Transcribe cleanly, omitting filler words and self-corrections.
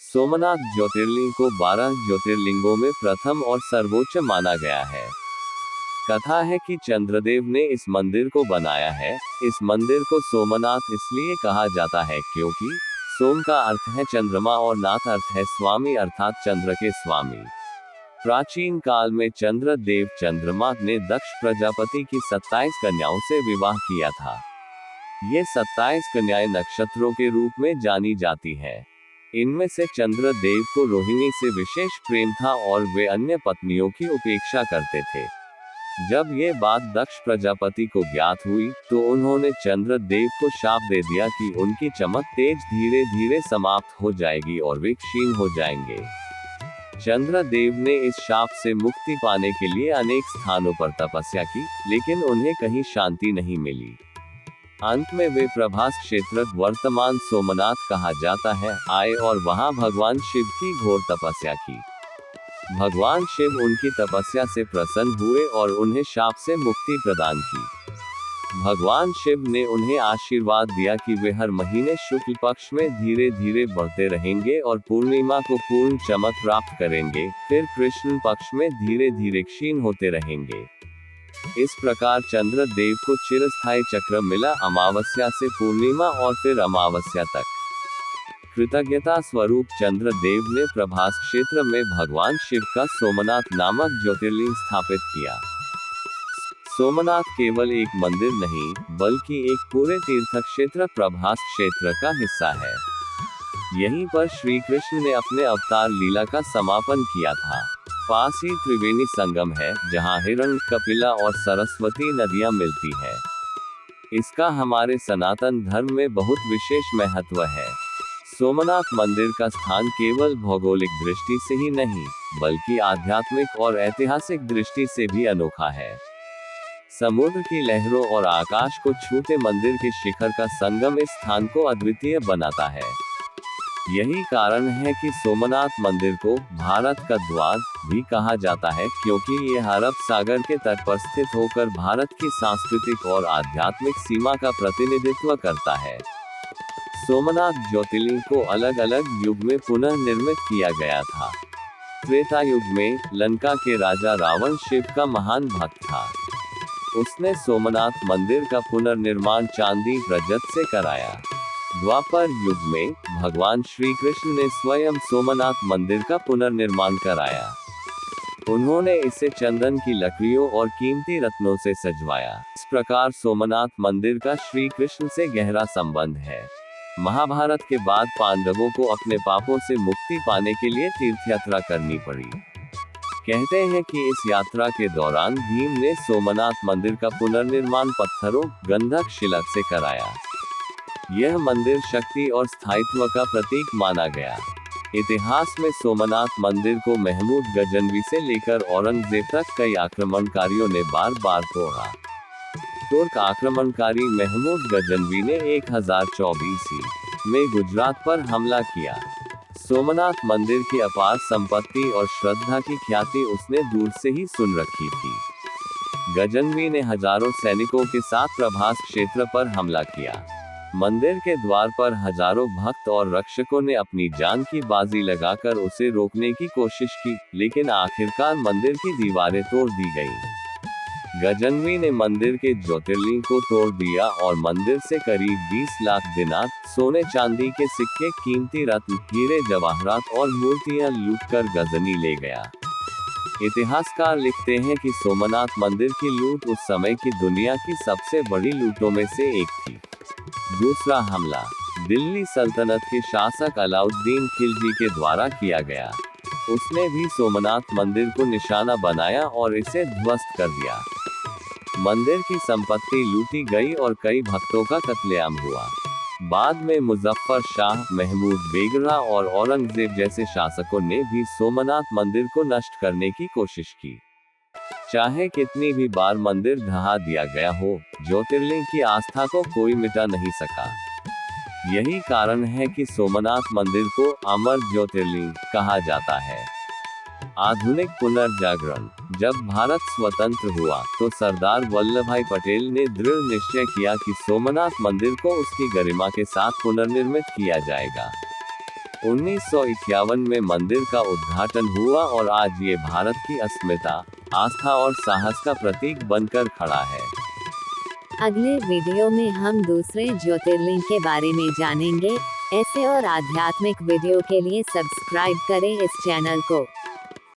सोमनाथ ज्योतिर्लिंग को 12 ज्योतिर्लिंगों में प्रथम और सर्वोच्च माना गया है। कथा है कि चंद्रदेव ने इस मंदिर को बनाया है। इस मंदिर को सोमनाथ इसलिए कहा जाता है क्योंकि सोम का अर्थ है चंद्रमा और नाथ अर्थ है स्वामी अर्थात चंद्र के स्वामी। प्राचीन काल में चंद्रदेव चंद्रमा ने दक्ष प्रजापति की 27 कन्याओं से विवाह किया था। ये 27 कन्याएं नक्षत्रों के रूप में जानी जाती हैं। इनमें से चंद्रदेव को रोहिणी से विशेष प्रेम था और वे अन्य पत्नियों की उपेक्षा करते थे। जब ये बात दक्ष प्रजापति को ज्ञात हुई तो उन्होंने चंद्रदेव को शाप दे दिया कि उनकी चमक तेज धीरे धीरे समाप्त हो जाएगी और वे क्षीण हो जाएंगे। चंद्रदेव ने इस शाप से मुक्ति पाने के लिए अनेक स्थानों पर तपस्या की, लेकिन उन्हें कहीं शांति नहीं मिली। अंत में वे प्रभास क्षेत्र, वर्तमान सोमनाथ कहा जाता है, आए और वहां भगवान शिव की घोर तपस्या की। भगवान शिव उनकी तपस्या से प्रसन्न हुए और उन्हें शाप से मुक्ति प्रदान की। भगवान शिव ने उन्हें आशीर्वाद दिया कि वे हर महीने शुक्ल पक्ष में धीरे धीरे बढ़ते रहेंगे और पूर्णिमा को पूर्ण चमक प्राप्त करेंगे, फिर कृष्ण पक्ष में धीरे धीरे क्षीण होते रहेंगे। इस प्रकार चंद्रदेव को चिरस्थायी चक्र मिला, अमावस्या से पूर्णिमा और फिर अमावस्या तक। कृतज्ञता स्वरूप चंद्रदेव ने प्रभास क्षेत्र में भगवान शिव का सोमनाथ नामक ज्योतिर्लिंग स्थापित किया। सोमनाथ केवल एक मंदिर नहीं, बल्कि एक पूरे तीर्थ क्षेत्र प्रभास क्षेत्र का हिस्सा है। यहीं पर श्री कृष्ण ने अपने अवतार लीला का समापन किया था। पास ही त्रिवेणी संगम है, जहां हिरण्य, कपिला और सरस्वती नदियां मिलती है। इसका हमारे सनातन धर्म में बहुत विशेष महत्व है। सोमनाथ मंदिर का स्थान केवल भौगोलिक दृष्टि से ही नहीं, बल्कि आध्यात्मिक और ऐतिहासिक दृष्टि से भी अनोखा है। समुद्र की लहरों और आकाश को छूते मंदिर के शिखर का संगम इस स्थान को अद्वितीय बनाता है। यही कारण है कि सोमनाथ मंदिर को भारत का द्वार भी कहा जाता है, क्योंकि ये अरब सागर के तट पर स्थित होकर भारत की सांस्कृतिक और आध्यात्मिक सीमा का प्रतिनिधित्व करता है। सोमनाथ ज्योतिर्लिंग को अलग अलग युग में पुनः निर्मित किया गया था। त्रेता युग में लंका के राजा रावण शिव का महान भक्त था। उसने सोमनाथ मंदिर का पुनर्निर्माण चांदी रजत से कराया। द्वापर युग में भगवान श्री कृष्ण ने स्वयं सोमनाथ मंदिर का पुनर्निर्माण कराया। उन्होंने इसे चंदन की लकड़ियों और कीमती रत्नों से सजवाया। इस प्रकार सोमनाथ मंदिर का श्री कृष्ण से गहरा संबंध है। महाभारत के बाद पांडवों को अपने पापों से मुक्ति पाने के लिए तीर्थ यात्रा करनी पड़ी। कहते हैं कि इस यात्रा के दौरान भीम ने सोमनाथ मंदिर का पुनर्निर्माण पत्थरों, गंधक शिला से कराया। यह मंदिर शक्ति और स्थायित्व का प्रतीक माना गया। इतिहास में सोमनाथ मंदिर को महमूद गजनवी से लेकर औरंगजेब तक कई आक्रमणकारियों ने बार बार तोड़ा। तुर्क आक्रमणकारी महमूद गजनवी ने 1024 में गुजरात पर हमला किया। सोमनाथ मंदिर की अपार संपत्ति और श्रद्धा की ख्याति उसने दूर से ही सुन रखी थी। गजनवी ने हजारों सैनिकों के साथ प्रभास क्षेत्र पर हमला किया। मंदिर के द्वार पर हजारों भक्त और रक्षकों ने अपनी जान की बाजी लगाकर उसे रोकने की कोशिश की, लेकिन आखिरकार मंदिर की दीवारें तोड़ दी गईं। गजनवी ने मंदिर के ज्योतिर्लिंग को तोड़ दिया और मंदिर से करीब 20 लाख दिनार, सोने चांदी के सिक्के, कीमती रत्न, हीरे जवाहरात और मूर्तियां लूटकर गजनी ले गया। इतिहासकार लिखते हैं कि सोमनाथ मंदिर की लूट उस समय की दुनिया की सबसे बड़ी लूटों में से एक थी। दूसरा हमला दिल्ली सल्तनत के शासक अलाउद्दीन खिलजी के द्वारा किया गया। उसने भी सोमनाथ मंदिर को निशाना बनाया और इसे ध्वस्त कर दिया। मंदिर की संपत्ति लूटी गई और कई भक्तों का कत्लेआम हुआ। बाद में मुजफ्फर शाह, महमूद बेगरा और औरंगजेब जैसे शासकों ने भी सोमनाथ मंदिर को नष्ट करने की कोशिश की। चाहे कितनी भी बार मंदिर ढहा दिया गया हो, ज्योतिर्लिंग की आस्था को कोई मिटा नहीं सका। यही कारण है कि सोमनाथ मंदिर को अमर ज्योतिर्लिंग कहा जाता है। आधुनिक पुनर्जागरण जब भारत स्वतंत्र हुआ तो सरदार वल्लभभाई पटेल ने दृढ़ निश्चय किया कि सोमनाथ मंदिर को उसकी गरिमा के साथ पुनर्निर्मित किया जाएगा। 1951 में मंदिर का उद्घाटन हुआ और आज ये भारत की अस्मिता, आस्था और साहस का प्रतीक बनकर खड़ा है। अगले वीडियो में हम दूसरे ज्योतिर्लिंग के बारे में जानेंगे। ऐसे और आध्यात्मिक वीडियो के लिए सब्सक्राइब करें इस चैनल को।